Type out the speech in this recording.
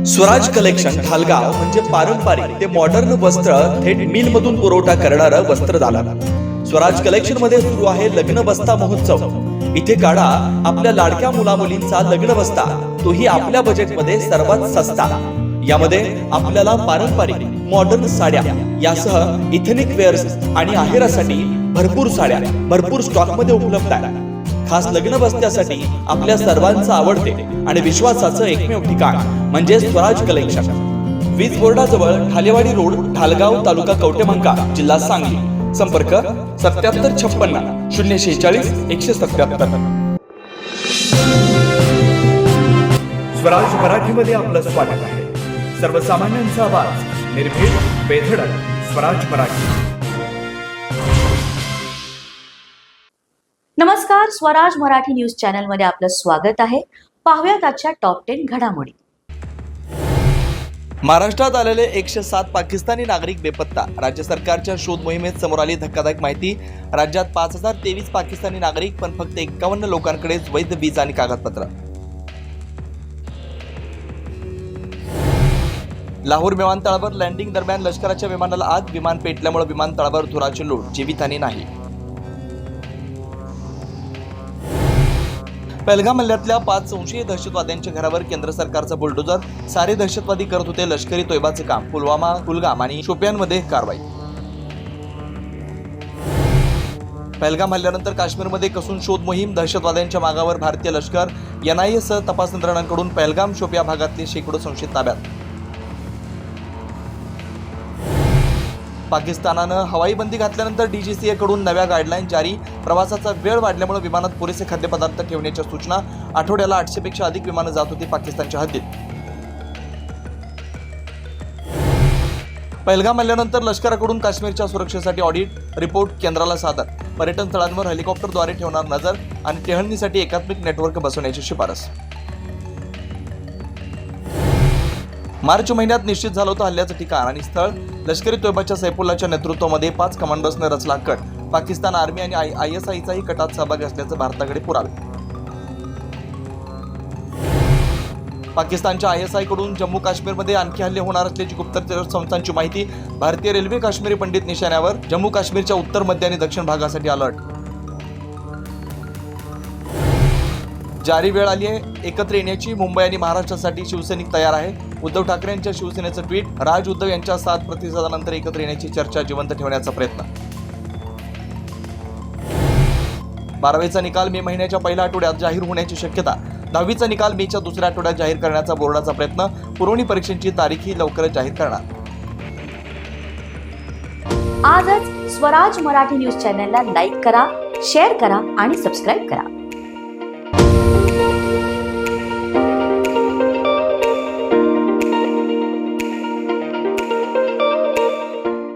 Swaraj collection Dhalgaon म्हणजे पारंपरिक ते मॉडर्न वस्त्र थेट मिल मधून पुरवठा करणारं वस्त्रदालन. स्वराज कलेक्शन मध्ये सुरू आहे लग्न बस्ता महोत्सव. इथे काढा आपल्या लाडक्या मुलामुलींचा लग्न बस्ता, तोही आपल्या बजेटमध्ये सर्वात सस्ता. यामध्ये आपल्याला पारंपरिक मॉडर्न साड्या यासह इथेनिक वेअर्स आणि आहेरासाठी भरपूर साड्या भरपूर स्टॉक मध्ये उपलब्ध आहे. खास लग्न बसत्यासाठी आपल्या सर्वांचं आवडते आणि विश्वासाचं एकमेव ठिकाण म्हणजे स्वराज कलेक्शन. वीज बोर्डाजवळ ठालेवाडी रोड, ढालगाव, तालुका कवटेमहांका, जिल्हा सांगली. संपर्क 7756 046 177. स्वराज मराठीमध्ये आपलं स्वागत आहे. सर्वसामान्यांचा आवाज, निर्भीड, बेधडक. स्वराज मराठी. नमस्कार, स्वराज मराठी न्यूज चॅनल मध्ये आपलं स्वागत आहे. पाहूयात आजच्या टॉप 10 घडामोडी. महाराष्ट्रात आलेले 107 पाकिस्तानी नागरिक बेपत्ता. राज्य सरकारच्या शोध मोहिमेत समोर आली धक्कादायक माहिती. राज्यात 5023 पाकिस्तानी नागरिक, पण फक्त 51 लोकांकडेच वैध वीजा आणि कागदपत्र. लाहोर विमानतळावर लँडिंग दरम्यान लष्कराच्या विमानाला आग. विमान पेटल्यामुळे विमानतळावर धुराची लोट. जीवितहानी नाही. पहलगाम हल्ल्यातल्या 5 संशयित दहशतवाद्यांच्या घरावर केंद्र सरकारचा बुलडोजर. सारे दहशतवादी करत होते लष्करी तोयबाचे काम. पुलवामा, कुलगाम आणि शोपियानमध्ये कारवाई. पहलगाम हल्ल्यानंतर काश्मीरमध्ये कसून शोध मोहीम. दहशतवाद्यांच्या मागावर भारतीय लष्कर. NIA सह तपास यंत्रणांकडून पहलगाम, शोपिया भागातले शेकडो संशयित ताब्यात. पाकिस्तानानं हवाई बंदी घातल्यानंतर DGCA कडून नव्या गाईडलाईन जारी. प्रवासाचा वेळ वाढल्यामुळे विमानात पुरेसे खाद्यपदार्थ ठेवण्याच्या सूचना. आठवड्याला 800 पेक्षा अधिक विमानं जात होती पाकिस्तानच्या हद्दीत. पहलगाम हल्ल्यानंतर लष्कराकडून काश्मीरच्या सुरक्षेसाठी ऑडिट रिपोर्ट केंद्राला सादर. पर्यटन स्थळांवर हेलिकॉप्टरद्वारे ठेवणार नजर आणि टेहळणीसाठी एकात्मिक नेटवर्क बसवण्याची शिफारस. मार्च महिन्यात निश्चित झालं होतं हल्ल्याचं ठिकाण आणि स्थळ. लष्करी तोयबाच्या सैफुल्लाच्या नेतृत्वामध्ये 5 कमांडर्सने रचला कट. पाकिस्तान आर्मी आणि ISIचाही कटात सहभाग असल्याचं भारताकडे पुरावे. पाकिस्तानच्या ISI कडून जम्मू काश्मीरमध्ये आणखी हल्ले होणार असल्याची गुप्तचर संस्थांची माहिती. भारतीय रेल्वे काश्मीरी पंडित निशाण्यावर. जम्मू काश्मीरच्या उत्तर, मध्य आणि दक्षिण भागासाठी अलर्ट. जारी वेळ आली आहे एकत्र येण्याची. मुंबई आणि महाराष्ट्रासाठी शिवसैनिक तयार आहे. उद्धव ठाकरे यांच्या शिवसेनेचं ट्विट. राज उद्धव यांच्या 7 प्रतिसादानंतर एकत्र येण्याची चर्चा जिवंत ठेवण्याचा प्रयत्न. 12वीचा निकाल मे महिन्याच्या पहिल्या आठवड्यात जाहीर होण्याची शक्यता. 10वीचा निकाल मेच्या दुसऱ्या आठवड्यात जाहीर करण्याचा बोर्डाचा प्रयत्न. पुरवणी परीक्षेची तारीखही लवकरच जाहीर करणार. आजच स्वराज मराठी न्यूज चॅनलला लाईक करा, शेअर करा आणि सबस्क्राईब करा.